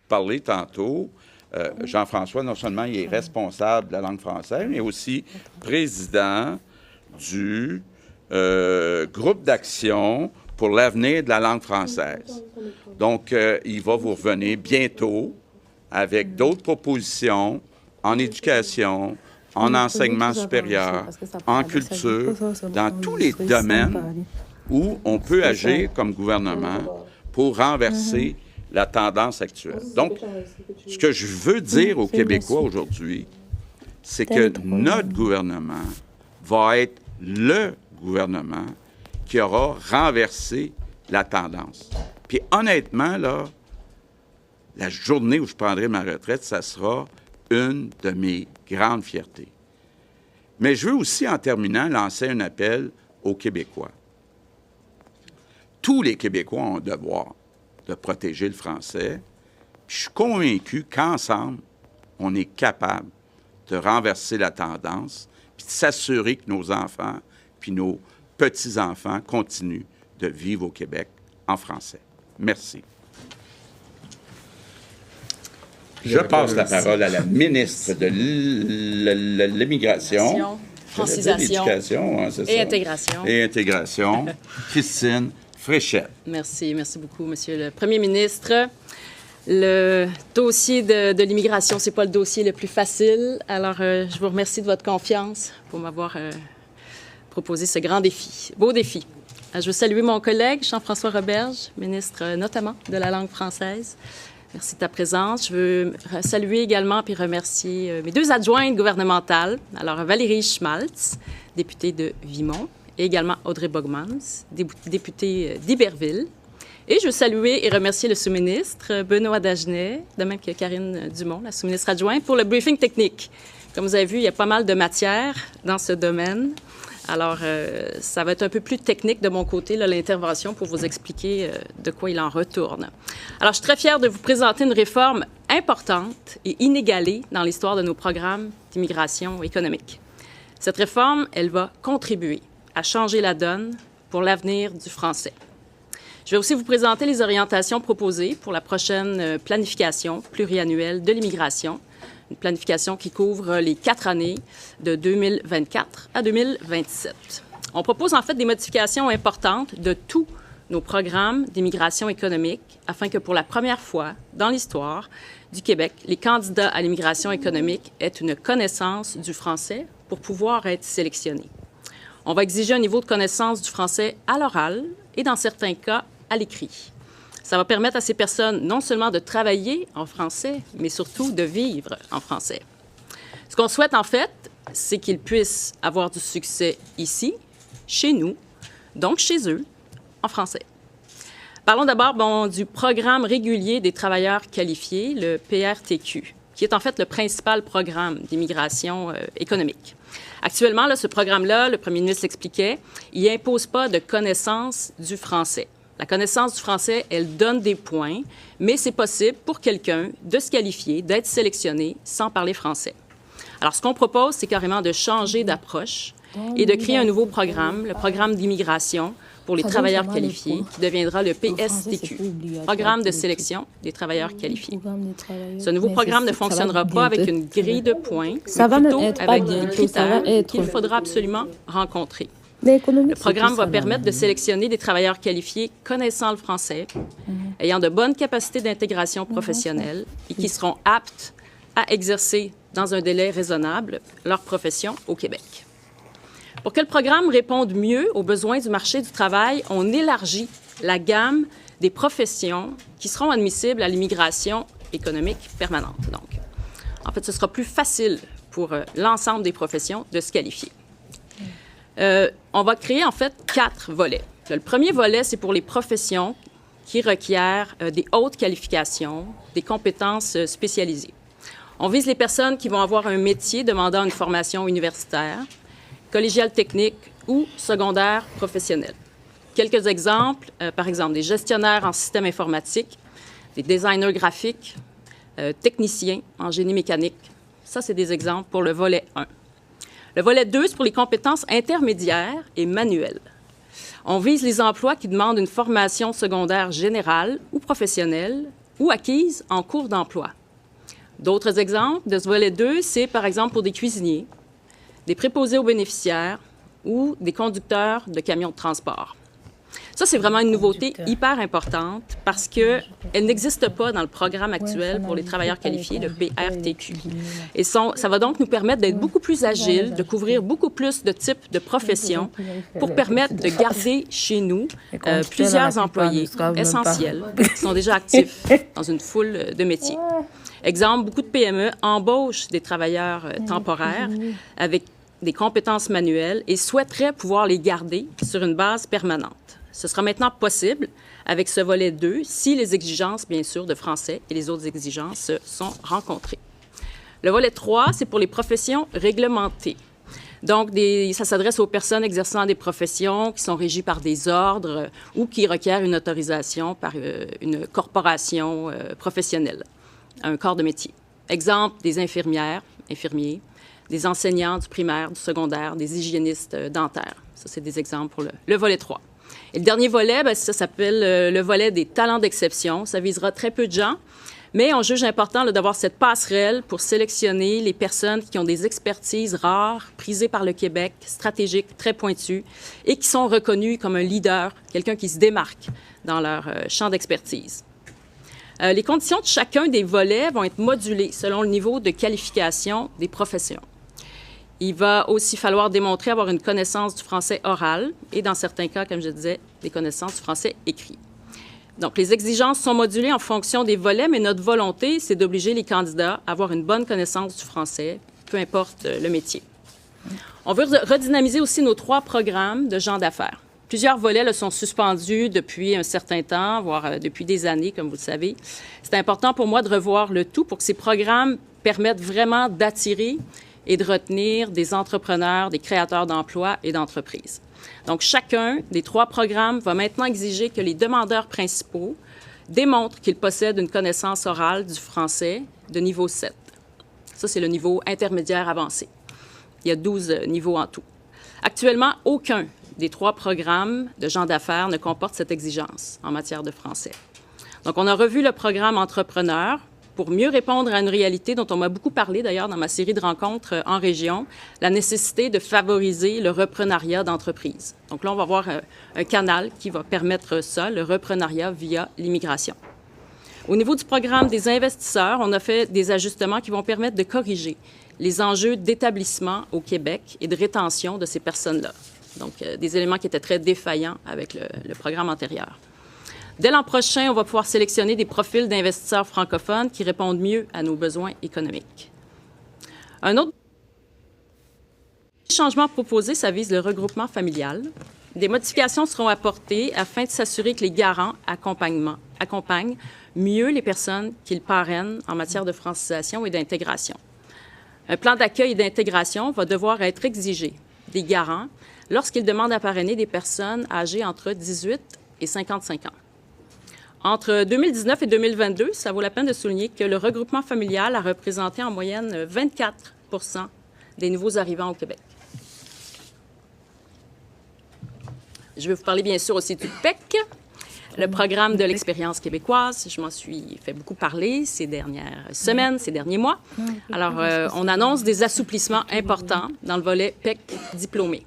parlé tantôt, Jean-François, non seulement il est responsable de la langue française, mais aussi président du groupe d'action pour l'avenir de la langue française. Donc, il va vous revenir bientôt avec d'autres propositions en éducation, en enseignement supérieur, en culture, dans tous les domaines où on peut agir comme gouvernement pour renverser la tendance actuelle. Donc, ce que je veux dire aux Québécois aujourd'hui, c'est que notre gouvernement va être le gouvernement qui aura renversé la tendance. Puis honnêtement, là, la journée où je prendrai ma retraite, ça sera une de mes grandes fiertés. Mais je veux aussi, en terminant, lancer un appel aux Québécois. Tous les Québécois ont le devoir de protéger le français. Puis je suis convaincu qu'ensemble, on est capable de renverser la tendance puis de s'assurer que nos enfants puis nos petits-enfants continuent de vivre au Québec en français. Merci. Je passe la parole à la ministre de l'Immigration, Francisation et Intégration. Et Intégration, Christine Fréchette. Merci beaucoup, Monsieur le Premier ministre. Le dossier de l'immigration, c'est pas le dossier le plus facile. Alors, je vous remercie de votre confiance pour m'avoir proposé ce grand défi, beau défi. Je veux saluer mon collègue Jean-François Roberge, ministre notamment de la langue française. Merci de ta présence. Je veux saluer également puis remercier mes deux adjointes gouvernementales. Alors, Valérie Schmaltz, députée de Vimont, et également Audrey Bogmans, députée d'Iberville. Et je veux saluer et remercier le sous-ministre Benoît Dagenet, de même que Karine Dumont, la sous-ministre adjointe, pour le briefing technique. Comme vous avez vu, il y a pas mal de matière dans ce domaine. Alors, ça va être un peu plus technique de mon côté, là, l'intervention, pour vous expliquer de quoi il en retourne. Alors, je suis très fière de vous présenter une réforme importante et inégalée dans l'histoire de nos programmes d'immigration économique. Cette réforme, elle va contribuer à changer la donne pour l'avenir du français. Je vais aussi vous présenter les orientations proposées pour la prochaine planification pluriannuelle de l'immigration, une planification qui couvre les 4 années de 2024 à 2027. On propose en fait des modifications importantes de tous nos programmes d'immigration économique afin que pour la première fois dans l'histoire du Québec, les candidats à l'immigration économique aient une connaissance du français pour pouvoir être sélectionnés. On va exiger un niveau de connaissance du français à l'oral et dans certains cas à l'écrit. Ça va permettre à ces personnes non seulement de travailler en français, mais surtout de vivre en français. Ce qu'on souhaite, en fait, c'est qu'ils puissent avoir du succès ici, chez nous, donc chez eux, en français. Parlons d'abord du programme régulier des travailleurs qualifiés, le PRTQ, qui est en fait le principal programme d'immigration économique. Actuellement, là, ce programme-là, le premier ministre l'expliquait, il n'impose pas de connaissance du français. La connaissance du français, elle donne des points, mais c'est possible pour quelqu'un de se qualifier, d'être sélectionné sans parler français. Alors, ce qu'on propose, c'est carrément de changer d'approche et de créer un nouveau programme, le programme d'immigration pour les travailleurs qualifiés, qui deviendra le PSTQ, Programme de sélection des travailleurs qualifiés. Ce nouveau programme ne fonctionnera pas avec une grille de points, mais plutôt avec des critères qu'il faudra absolument rencontrer. Le programme va permettre de sélectionner des travailleurs qualifiés connaissant le français, ayant de bonnes capacités d'intégration professionnelle et qui seront aptes à exercer dans un délai raisonnable leur profession au Québec. Pour que le programme réponde mieux aux besoins du marché du travail, on élargit la gamme des professions qui seront admissibles à l'immigration économique permanente. Donc, en fait, ce sera plus facile pour l'ensemble des professions de se qualifier. On va créer, en fait, 4 volets. Le premier volet, c'est pour les professions qui requièrent des hautes qualifications, des compétences spécialisées. On vise les personnes qui vont avoir un métier demandant une formation universitaire, collégiale technique ou secondaire professionnelle. Quelques exemples, par exemple, des gestionnaires en système informatique, des designers graphiques, techniciens en génie mécanique. Ça, c'est des exemples pour le volet 1. Le volet 2, c'est pour les compétences intermédiaires et manuelles. On vise les emplois qui demandent une formation secondaire générale ou professionnelle, ou acquises en cours d'emploi. D'autres exemples de ce volet 2, c'est par exemple pour des cuisiniers, des préposés aux bénéficiaires ou des conducteurs de camions de transport. Ça, c'est vraiment une nouveauté hyper importante parce qu'elle n'existe pas dans le programme actuel pour les travailleurs qualifiés, le PRTQ. Et ça va donc nous permettre d'être beaucoup plus agiles, de couvrir beaucoup plus de types de professions pour permettre de garder chez nous plusieurs employés essentiels qui sont déjà actifs dans une foule de métiers. Exemple, beaucoup de PME embauchent des travailleurs temporaires avec des compétences manuelles et souhaiteraient pouvoir les garder sur une base permanente. Ce sera maintenant possible avec ce volet 2 si les exigences, bien sûr, de français et les autres exigences sont rencontrées. Le volet 3, c'est pour les professions réglementées. Donc, ça s'adresse aux personnes exerçant des professions qui sont régies par des ordres ou qui requièrent une autorisation par une corporation professionnelle, un corps de métier. Exemple, des infirmières, infirmiers, des enseignants du primaire, du secondaire, des hygiénistes dentaires. Ça, c'est des exemples pour le volet 3. Et le dernier volet, bien, ça s'appelle le volet des talents d'exception. Ça visera très peu de gens, mais on juge important d'avoir cette passerelle pour sélectionner les personnes qui ont des expertises rares, prisées par le Québec, stratégiques, très pointues, et qui sont reconnues comme un leader, quelqu'un qui se démarque dans leur champ d'expertise. Les conditions de chacun des volets vont être modulées selon le niveau de qualification des professions. Il va aussi falloir démontrer avoir une connaissance du français oral et, dans certains cas, comme je disais, des connaissances du français écrit. Donc, les exigences sont modulées en fonction des volets, mais notre volonté, c'est d'obliger les candidats à avoir une bonne connaissance du français, peu importe le métier. On veut redynamiser aussi nos 3 programmes de gens d'affaires. Plusieurs volets là, sont suspendus depuis un certain temps, voire depuis des années, comme vous le savez. C'est important pour moi de revoir le tout pour que ces programmes permettent vraiment d'attirer et de retenir des entrepreneurs, des créateurs d'emplois et d'entreprises. Donc, chacun des 3 programmes va maintenant exiger que les demandeurs principaux démontrent qu'ils possèdent une connaissance orale du français de niveau 7. Ça, c'est le niveau intermédiaire avancé. Il y a 12 niveaux en tout. Actuellement, aucun des 3 programmes de gens d'affaires ne comporte cette exigence en matière de français. Donc, on a revu le programme Entrepreneur pour mieux répondre à une réalité dont on m'a beaucoup parlé, d'ailleurs, dans ma série de rencontres en région, la nécessité de favoriser le reprenariat d'entreprises. Donc là, on va avoir un canal qui va permettre ça, le reprenariat via l'immigration. Au niveau du programme des investisseurs, on a fait des ajustements qui vont permettre de corriger les enjeux d'établissement au Québec et de rétention de ces personnes-là. Donc, des éléments qui étaient très défaillants avec le programme antérieur. Dès l'an prochain, on va pouvoir sélectionner des profils d'investisseurs francophones qui répondent mieux à nos besoins économiques. Un autre changement proposé, ça vise le regroupement familial. Des modifications seront apportées afin de s'assurer que les garants accompagnent mieux les personnes qu'ils parrainent en matière de francisation et d'intégration. Un plan d'accueil et d'intégration va devoir être exigé des garants lorsqu'ils demandent à parrainer des personnes âgées entre 18 et 55 ans. Entre 2019 et 2022, ça vaut la peine de souligner que le regroupement familial a représenté en moyenne 24 % des nouveaux arrivants au Québec. Je vais vous parler bien sûr aussi du PEC, le programme de l'expérience québécoise. Je m'en suis fait beaucoup parler ces dernières semaines, ces derniers mois. Alors, on annonce des assouplissements importants dans le volet PEC diplômé.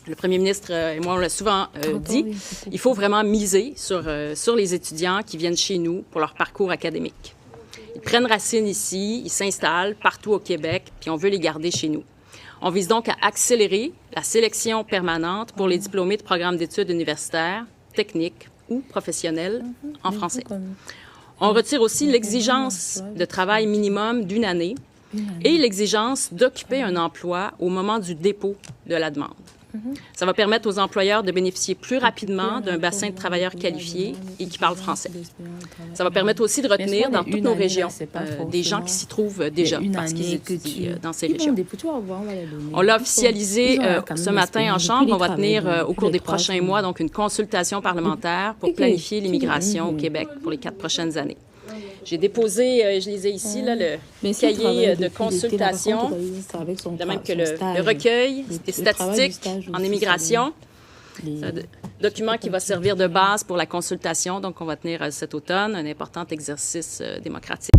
Le premier ministre et moi, on l'a souvent dit, il faut vraiment miser sur les étudiants qui viennent chez nous pour leur parcours académique. Ils prennent racine ici, ils s'installent partout au Québec, puis on veut les garder chez nous. On vise donc à accélérer la sélection permanente pour les diplômés de programmes d'études universitaires, techniques ou professionnels en français. On retire aussi l'exigence de travail minimum d'1 année et l'exigence d'occuper un emploi au moment du dépôt de la demande. Ça va permettre aux employeurs de bénéficier plus rapidement d'un bassin de travailleurs qualifiés et qui parlent français. Ça va permettre aussi de retenir dans toutes nos régions des gens qui s'y trouvent déjà parce qu'ils étudient dans ces régions. On l'a officialisé ce matin en Chambre. On va tenir au cours des prochains mois donc une consultation parlementaire pour planifier l'immigration au Québec pour les 4 prochaines années. J'ai déposé, je les ai ici, là, le cahier de consultation, de même que le recueil des statistiques en immigration. C'est un document qui va servir de base pour la consultation, donc on va tenir cet automne, un important exercice démocratique.